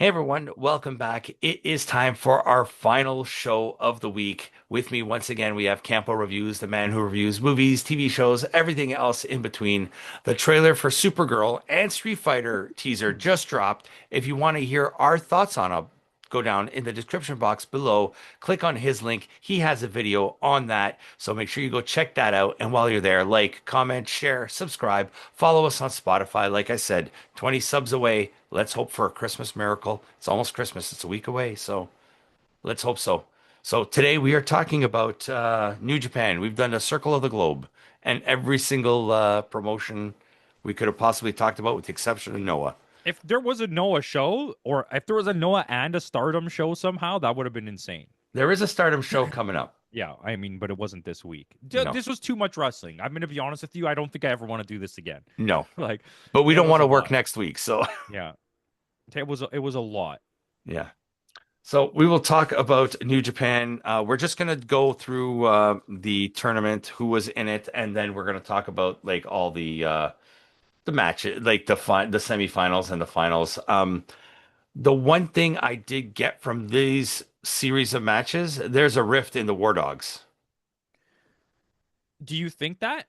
Hey everyone, welcome back. It is time for our final show of the week. With me once again, we have Campo.Reviews, the man who reviews movies, TV shows, everything else in between. The trailer for Supergirl and Street Fighter teaser just dropped. If you want to hear our thoughts on it, go down in the description box below. Click on his link. He has a video on that. So make sure you go check that out. And while you're there, like, comment, share, subscribe, follow us on Spotify. Like I said, 20 subs away. Let's hope for a Christmas miracle. It's almost Christmas. It's a week away. So let's hope so. So today we are talking about New Japan. We've done a circle of the globe and every single promotion we could have possibly talked about with the exception of Noah. If there was a Noah show, or if there was a Noah and a Stardom show somehow, that would have been insane. There is a Stardom show coming up. Yeah, I mean, but it wasn't this week. No, This was too much wrestling. I'm going to be honest with you. I don't think I ever want to do this again. no. Like, But we it don't was want a to work lot. next week. So Yeah, it was a lot. yeah. So we will talk about New Japan. We're just gonna go through the tournament, who was in it, and then we're gonna talk about like all the matches, like the semifinals and the finals. The one thing I did get from these series of matches, there's a rift in the War Dogs. Do you think that?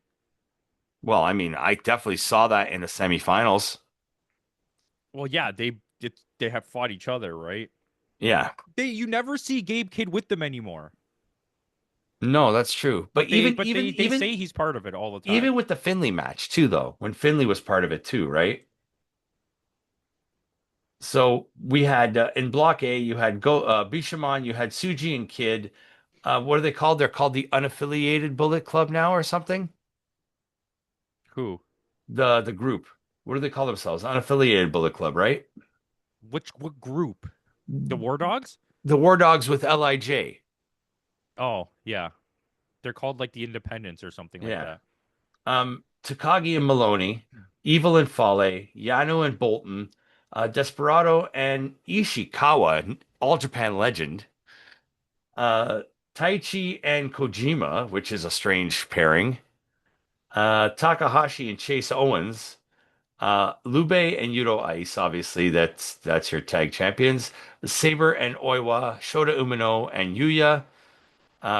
Well, I mean, I definitely saw that in the semifinals. Well, yeah, they have fought each other, right? Yeah. You never see Gabe Kidd with them anymore. No, that's true. But But they even but even they even say he's part of it all the time. even with the Finley match too, though, when Finley was part of it too, right? So we had in Block A, you had Bishamon, you had Suji and Kid. What are they called? They're called the Unaffiliated Bullet Club now or something. Who? The group. What do they call themselves? Unaffiliated Bullet Club, right? What group? The War Dogs? The War Dogs with Lij. Oh, yeah. They're called like the Independents or something like Yeah. that. Takagi and Maloney, Evil and Fale, Yano and Bolton, Desperado and Ishikawa, All Japan legend. Uh, Taichi and Kojima, which is a strange pairing. Takahashi and Chase Owens, Lube and Yuto Ice, obviously that's your tag champions. Saber and Oiwa, Shota Umino and Yuya,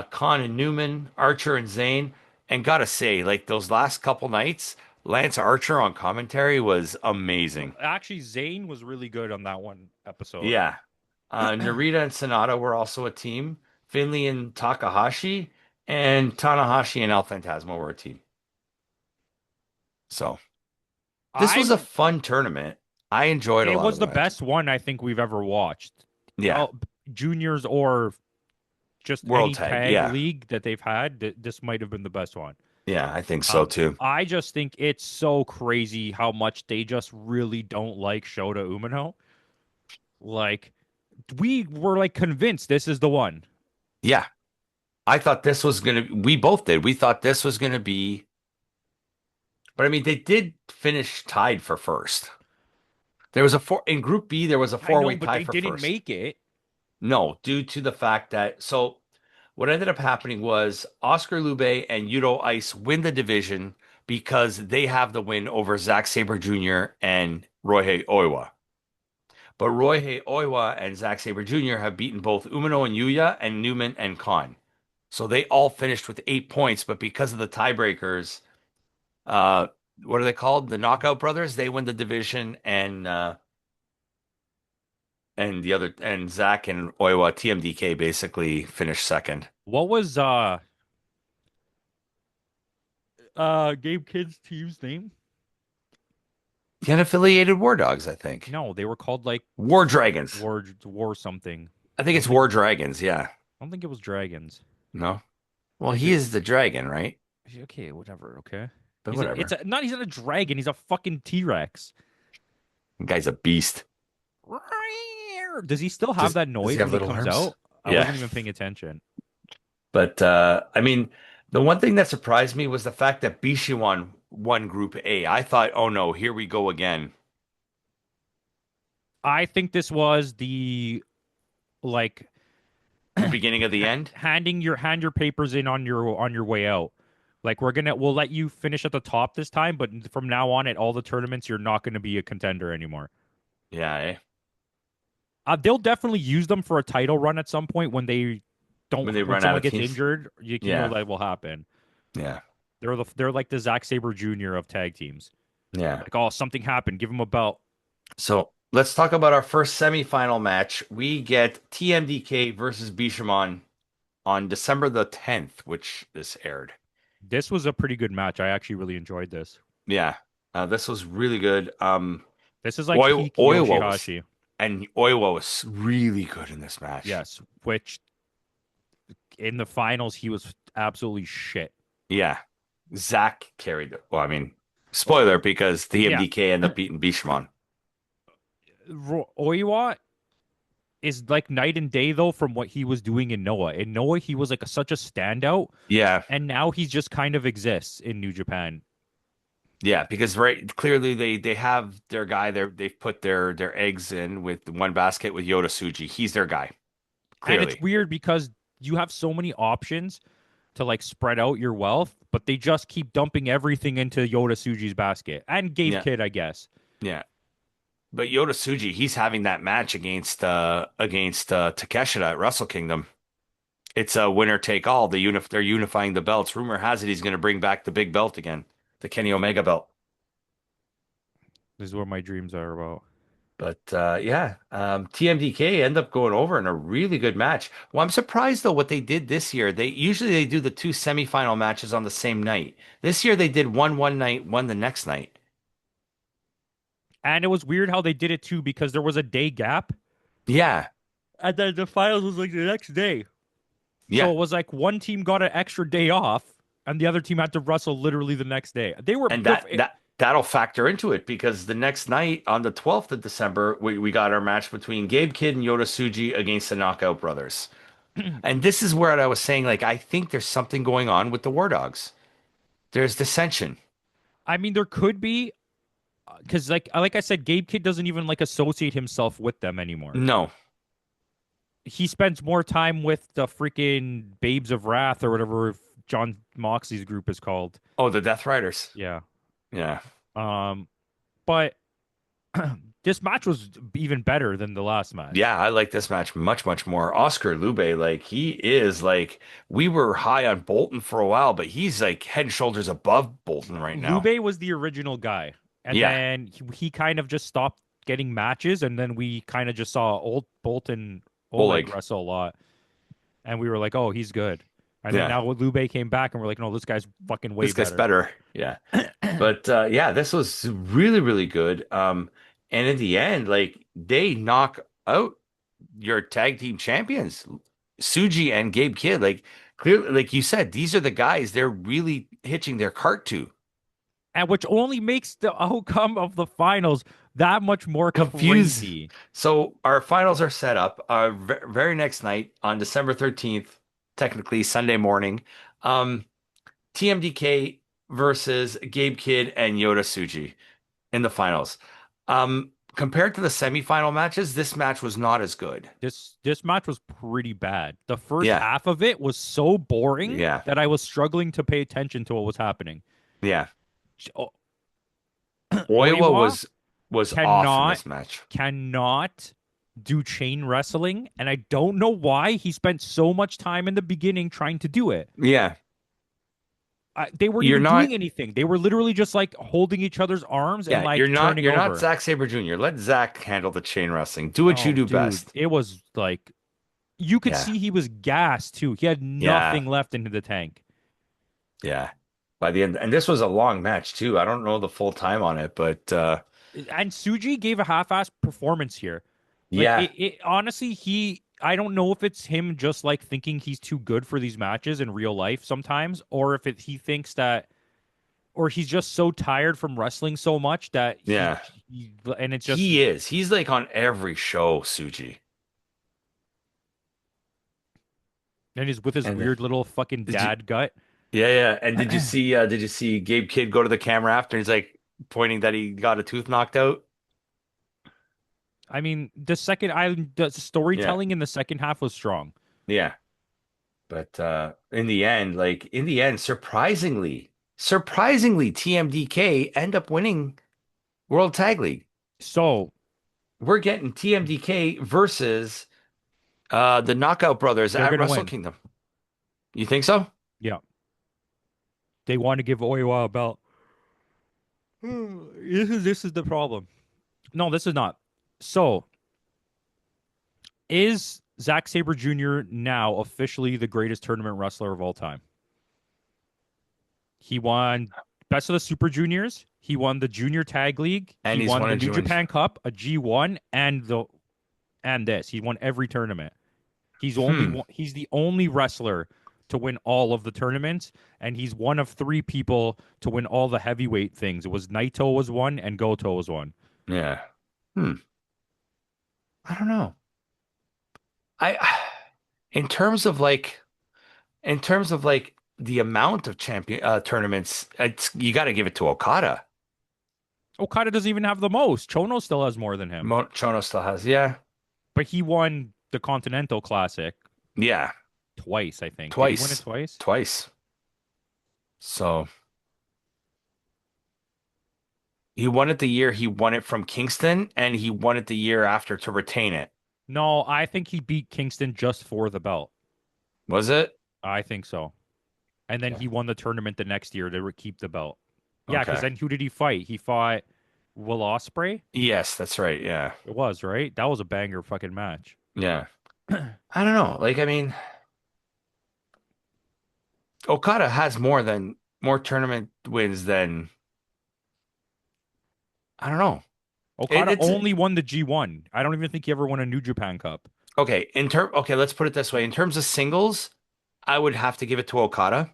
Khan and Newman, Archer and Zayn. And gotta say, like those last couple nights, Lance Archer on commentary was amazing. Actually, Zayn was really good on that one episode. Yeah. Narita and Sonata were also a team. Finley and Takahashi, and Tanahashi and El Phantasmo were a team. So. This was a I'm fun tournament. I enjoyed a It lot of was the the matches. best one I think we've ever watched. Yeah, Oh, juniors or just World any Tag. tag Yeah, league that they've had, this might have been the best one. yeah, I think so too. I just think it's so crazy how much they just really don't like Shota Umino. Like we were like convinced this is the one. Yeah, I thought this was gonna. We both did. We thought this was gonna be. But I mean, they did finish tied for first. There was a four in Group B. There was a I know, four-way but tie they for didn't first. make it. No, due to the fact that what ended up happening was Oscar Lube and Yuto Ice win the division because they have the win over Zack Sabre Jr. and Roy Oiwa. But Roy Oiwa and Zack Sabre Jr. have beaten both Umino and Yuya and Newman and Khan. So they all finished with 8 points, but because of the tiebreakers, uh, what are they called? The Knockout Brothers, they win the division and the other and Zack and Oiwa TMDK basically finished second. What was Gabe Kidd's team's name? The unaffiliated War Dogs, I think. No, they were called like War Dragons. War something. I think I it's don't think War Dragons, yeah. I don't think it was dragons. No? Well, Is he it is the dragon, right? okay? Whatever. Okay. But whatever. He's not a dragon. He's a fucking T-Rex. The guy's a beast. Does he still have Does that does he noise have when he little comes arms? out? I Yeah. wasn't even paying attention. But I mean, the one thing that surprised me was the fact that Bishiwan won Group A. I thought, oh no, here we go again. I think this was the like The beginning of the end. hand your papers in on your way out. Like we'll let you finish at the top this time, but from now on at all the tournaments you're not going to be a contender anymore. Yeah, eh? They'll definitely use them for a title run at some point when they when they when run out someone of gets teams. injured. You know Yeah, that will happen. yeah, They're like the Zack Saber Jr. of tag teams. yeah. Like, oh, something happened, give him a belt. So let's talk about our first semifinal match. We get TMDK versus Bishamon on December the 10th, which this aired. This was a pretty good match. I actually really enjoyed this. Yeah, this was really good. This is like peak Oiwa was Yoshihashi. Oiwa was really good in this match. Yes, which in the finals he was absolutely shit. Yeah, Zach carried it. Well, I mean, Oh, spoiler because yeah, TMDK ended up beating Bishamon. Oiwa is like night and day though from what he was doing in Noah. In Noah, he was like such a standout, Yeah, and now he just kind of exists in New Japan. yeah, because right clearly they have their guy there. They've put their eggs in with one basket with Yoda Tsuji. He's their guy, And it's clearly. weird because you have so many options to like spread out your wealth, but they just keep dumping everything into Yoda Suji's basket and Gabe Yeah, Kidd, I guess. yeah. But Yoda Tsuji, he's having that match against Takeshita at Wrestle Kingdom. It's a winner take all. They're unifying the belts. Rumor has it he's going to bring back the big belt again, the Kenny Omega belt. This is what my dreams are about. But yeah, TMDK end up going over in a really good match. Well, I'm surprised though what they did this year. They do the two semifinal matches on the same night. This year they did one night, one the next night. And it was weird how they did it too because there was a day gap. Yeah, And then the finals was like the next day. So yeah, it was like one team got an extra day off and the other team had to wrestle literally the next day. They were and the that'll factor into it because the next night on the 12th of December we got our match between Gabe Kidd and Yota Tsuji against the Knockout Brothers. And this is where I was saying like I think there's something going on with the War Dogs. There's dissension. I mean there could be because like I said, Gabe Kidd doesn't even like associate himself with them anymore. No. He spends more time with the freaking Babes of Wrath or whatever John Moxley's group is called. Oh, the Death Riders. Yeah. Yeah. But this match was even better than the last match. Yeah, I like this match much, much more. Oscar Lube, like he is like we were high on Bolton for a while, but he's like head and shoulders above Bolton right now. Lube was the original guy, and Yeah, then he kind of just stopped getting matches, and then we kind of just saw old Bolton Oleg Oleg. wrestle a lot, and we were like, oh, he's good. And then Yeah, now Lube came back, and we're like, no, this guy's fucking way this guy's better. better. Yeah, but yeah, this was really, really good. And in the end, like they knock out your tag team champions, Suji and Gabe Kidd. Like clearly, like you said, these are the guys they're really hitching their cart to. And which only makes the outcome of the finals that much more Confused. crazy. So our finals are set up. Our very next night on December 13th, technically Sunday morning, TMDK versus Gabe Kidd and Yota Tsuji in the finals. Compared to the semifinal matches, this match was not as good. This match was pretty bad. The first Yeah, half of it was so boring yeah, that I was struggling to pay attention to what was happening. yeah. O- Oiwa Oiwa was off in cannot this match. cannot do chain wrestling, and I don't know why he spent so much time in the beginning trying to do it. Yeah, They weren't you're even not. doing anything. They were literally just like holding each other's arms and Yeah, like turning you're not over. Zack Sabre Jr. Let Zack handle the chain wrestling. Do what you Oh, do dude, best. it was like you could Yeah, see he was gassed too. He had yeah, nothing left into the tank. yeah. By the end, and this was a long match too. I don't know the full time on it, but And Suji gave a half-ass performance here. Like yeah, it honestly, I don't know if it's him just like thinking he's too good for these matches in real life sometimes, or if he thinks that, or he's just so tired from wrestling so much that yeah. he and it's just He is. He's like on every show, Suji. and he's with his And weird little fucking did you? dad gut. Yeah, yeah. And did you see Gabe Kidd go to the camera after? He's like pointing that he got a tooth knocked out. I mean, the Yeah, storytelling in the second half was strong. yeah. But in the end, surprisingly, TMDK end up winning World Tag League. So we're getting TMDK versus the Knockout Brothers They're at gonna Wrestle win. Kingdom. You think so? Yeah, they want to give Oiwa a belt. This is the problem. No, this is not. So, is Zack Sabre Jr. now officially the greatest tournament wrestler of all time? He won Best of the Super Juniors. He won the Junior Tag League. He And he's won one the of New June's. Japan Cup, a G1, and this. He won every tournament. Hmm. He's the only wrestler to win all of the tournaments, and he's one of three people to win all the heavyweight things. It was Naito was one and Goto was one. Yeah. Hmm. I don't know. I in terms of like the amount of champion tournaments, it's you got to give it to Okada. Okada doesn't even have the most. Chono still has more than him, Chono still has, yeah, but he won the Continental Classic yeah, twice, I think. Did he win it twice, twice? twice. So he won it the year he won it from Kingston, and he won it the year after to retain it. No, I think he beat Kingston just for the belt. Was it? I think so. And then Okay. he won the tournament the next year to keep the belt. Yeah, because Okay. then who did he fight? He fought Will Ospreay. Yes, that's right. Yeah. It was right. That was a banger fucking match. Yeah. I don't know. Like, I mean, Okada has more tournament wins than I don't know. Okada It's only won the G1. I don't even think he ever won a New Japan Cup. okay, let's put it this way. In terms of singles, I would have to give it to Okada.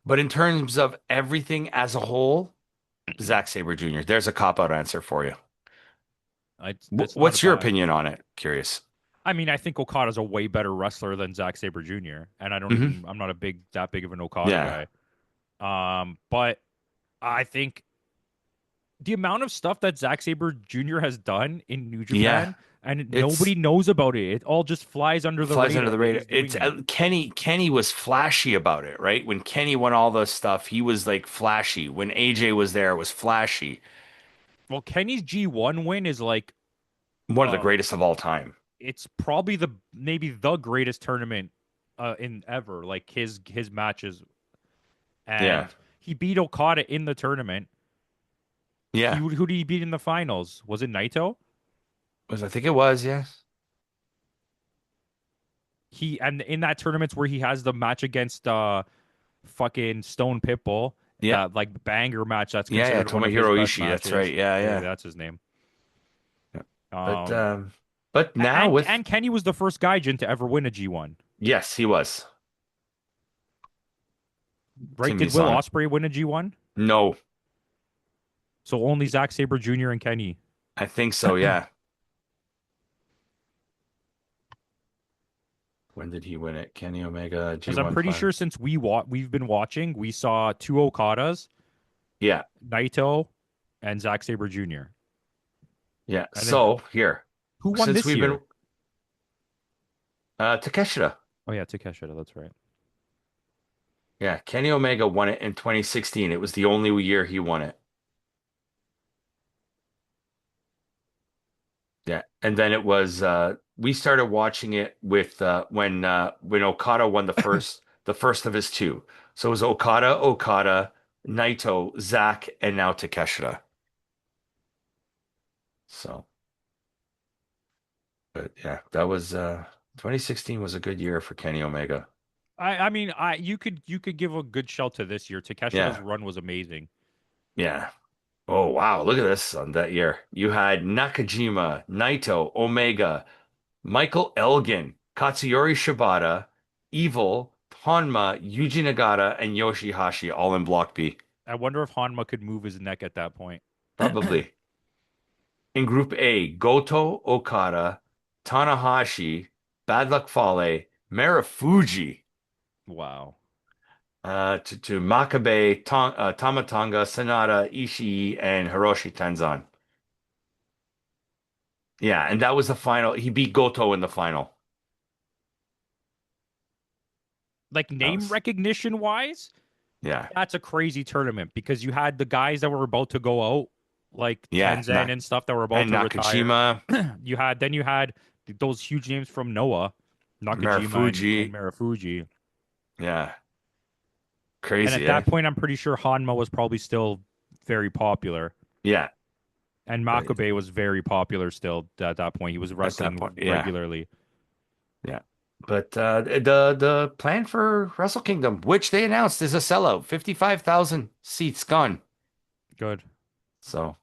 But in terms of everything as a whole, Zack Sabre Jr. There's a cop-out answer for you. That's not a What's your bad. opinion on it? Curious. I mean, I think Okada's a way better wrestler than Zack Sabre Jr. And Hmm. I'm not that big of an Okada Yeah. guy. But I think the amount of stuff that Zack Sabre Jr. has done in New Yeah. Japan and It's nobody knows about it. It all just flies under the flies under radar the that radar. he's doing It's it. Kenny was flashy about it, right? When Kenny won all the stuff, he was like flashy. When AJ was there, it was flashy. Well, Kenny's G1 win is like One of the uh greatest of all time. it's probably the maybe the greatest tournament in ever. Like his matches, Yeah. and he beat Okada in the tournament. Yeah. Who did he beat in the finals? Was it Naito? I think it was, yeah. He and in that tournament where he has the match against fucking Stone Pitbull, Yeah. that like banger match that's Yeah, yeah, considered one of his Tomohiro best Ishii, that's right. matches. Yeah, Yeah, yeah. that's his name. Yeah. But Um um but now with and Kenny was the first Gaijin to ever win a G1. yes, he was. Right? Did Will Tim-san. Ospreay win a G1? No, So only Zack Sabre Jr. and Kenny. I think so, yeah. When did he win it? Kenny Omega Because I'm G1 pretty Prime. sure since we've been watching, we saw two Okadas, Yeah, Naito, and Zack Sabre Jr. yeah. And then So here, who won since this we've been year? Takeshita. Oh yeah, Takeshita. That's right. Yeah, Kenny Omega won it in 2016. It was the only year he won it. Yeah. And then it was we started watching it with when Okada won the first of his two. So it was Okada, Naito, Zack, and now Takeshita. So, but yeah, that was 2016 was a good year for Kenny Omega. I mean I you could give a good shout to this year. Takeshita's Yeah. run was amazing. Yeah. Oh wow, look at this on that year. You had Nakajima, Naito, Omega, Michael Elgin, Katsuyori Shibata, Evil, Honma, Yuji Nagata, and Yoshihashi all in Block B. I wonder if Hanma could move his neck at that point. Probably. In Group A, Goto, Okada, Tanahashi, Bad Luck Fale, Marufuji, Wow. to Makabe, Tamatanga, Sanada, Ishii, and Hiroshi Tenzan. Yeah, and that was the final. He beat Goto in the final. Like That name was, recognition wise, yeah. that's a crazy tournament because you had the guys that were about to go out. like Yeah, Tenzan and stuff that were about and to retire. Nakajima, You had those huge names from Noah, Nakajima and Marufuji. Marufuji. Yeah, And crazy, at eh? that point, I'm pretty sure Hanma was probably still very popular. Yeah, And but Makabe was very popular still at that point. He was at that point, wrestling yeah, regularly. yeah. But the plan for Wrestle Kingdom, which they announced, is a sellout, 55,000 seats gone. Good. So,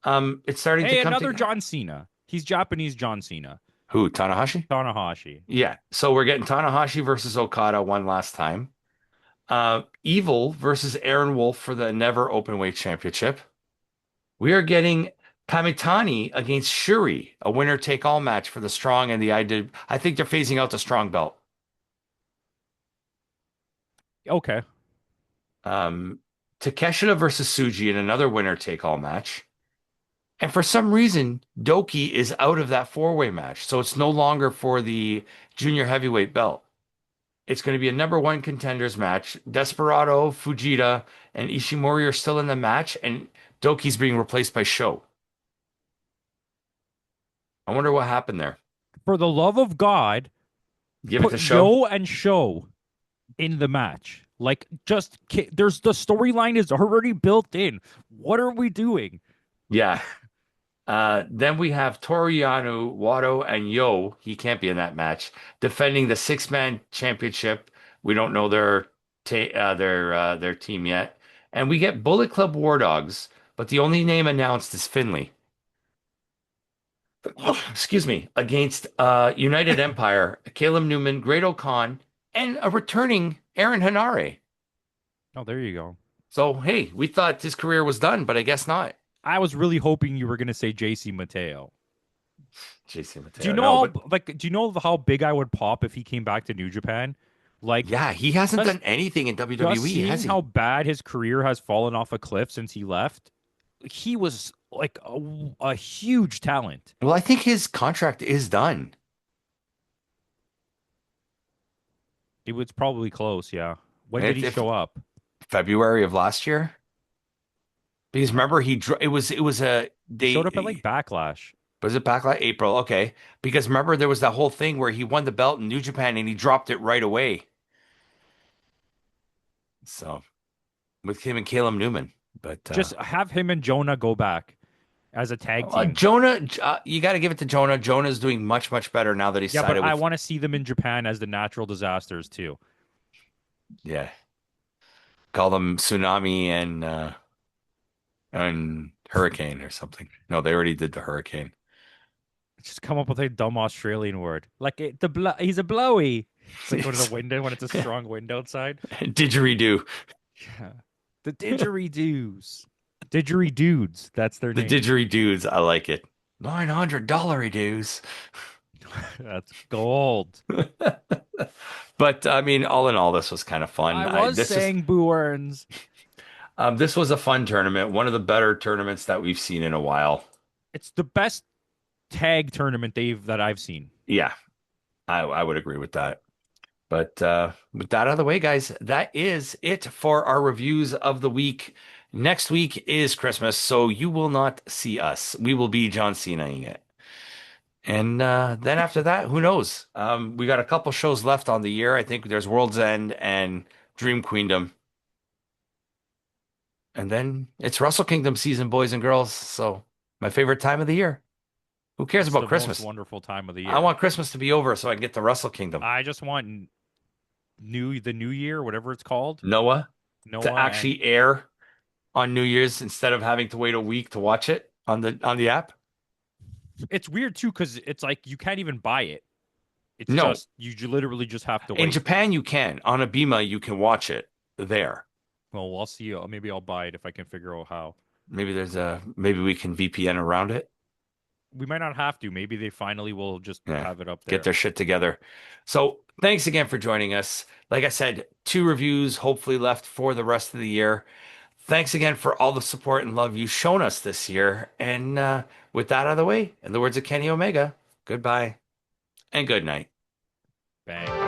it's starting to Hey, come another together. John Cena. He's Japanese John Cena. Who, Tanahashi? Tanahashi. Yeah. So we're getting Tanahashi versus Okada one last time. Evil versus Aaron Wolf for the Never Openweight Championship. We are getting Kamitani against Shuri, a winner take all match for the strong and the I think they're phasing out the strong belt. Okay. Um, Takeshita versus Suji in another winner take all match. And for some reason, Doki is out of that four-way match. So it's no longer for the junior heavyweight belt. It's going to be a number one contenders match. Desperado, Fujita, and Ishimori are still in the match, and Doki's being replaced by Sho. I wonder what happened there. For the love of God, Give it put to Sho? Yo and Show in the match. Like, there's the storyline is already built in. What are we doing? Yeah. Then we have Toriano, Wado, and Yo. He can't be in that match. Defending the six-man championship. We don't know their team yet. And we get Bullet Club War Dogs, but the only name announced is Finley. Excuse me, against United Empire, Caleb Newman, Great O'Khan, and a returning Aaron Hanare. Oh, there you go. So, hey, we thought his career was done, but I guess not. I was really hoping you were gonna say JC Mateo. JC Do you Mateo. know No, but do you know how big I would pop if he came back to New Japan? Like yeah, he hasn't done just anything in just WWE, seeing has how he? bad his career has fallen off a cliff since he left. He was like a huge talent. Well, I think his contract is done. It was probably close, yeah. When did If, he if show up? February of last year, because remember it was a He showed up at like they Backlash. was it back like April? Okay, because remember there was that whole thing where he won the belt in New Japan and he dropped it right away. So with him and Caleb Newman, but Just have him and Jonah go back as a tag team. Jonah, you got to give it to Jonah. Jonah's doing much better now that he's Yeah, but sided I with want to see them in Japan as the natural disasters too. yeah, call them tsunami and hurricane or something. No, they already did the hurricane. Just come up with a dumb Australian word. Like he's a blowy. It's like going to the window when it's a strong wind outside. Didgeridoo. Yeah. The didgeridoos. Didgeridudes. That's their The name. didgeridoos. I like it. $900 dues. That's gold. But I mean, all in all, this was kind of fun. I was saying Boo Earns. This was a fun tournament, one of the better tournaments that we've seen in a while. It's the best tag tournament that I've seen. Yeah, I would agree with that. But with that out of the way, guys, that is it for our reviews of the week. Next week is Christmas, so you will not see us. We will be John Cena-ing it. And then after that, who knows? We got a couple shows left on the year. I think there's World's End and Dream Queendom. And then it's Wrestle Kingdom season, boys and girls. So my favorite time of the year. Who cares It's about the most Christmas? wonderful time of the I year. want Christmas to be over so I can get to Wrestle Kingdom. I just want the new year, whatever it's called. Noah to Noah and actually air on New Year's instead of having to wait a week to watch it on the app. it's weird too because it's like you can't even buy it. It's No, just you literally just have to in wait. Japan you can. On Abima you can watch it there. Well, I'll see. Maybe I'll buy it if I can figure out how. Maybe we can VPN around it. We might not have to. Maybe they finally will just Yeah, have it up get there. their shit together. So thanks again for joining us. Like I said, 2 reviews hopefully left for the rest of the year. Thanks again for all the support and love you've shown us this year. And with that out of the way, in the words of Kenny Omega, goodbye and good night. Bang.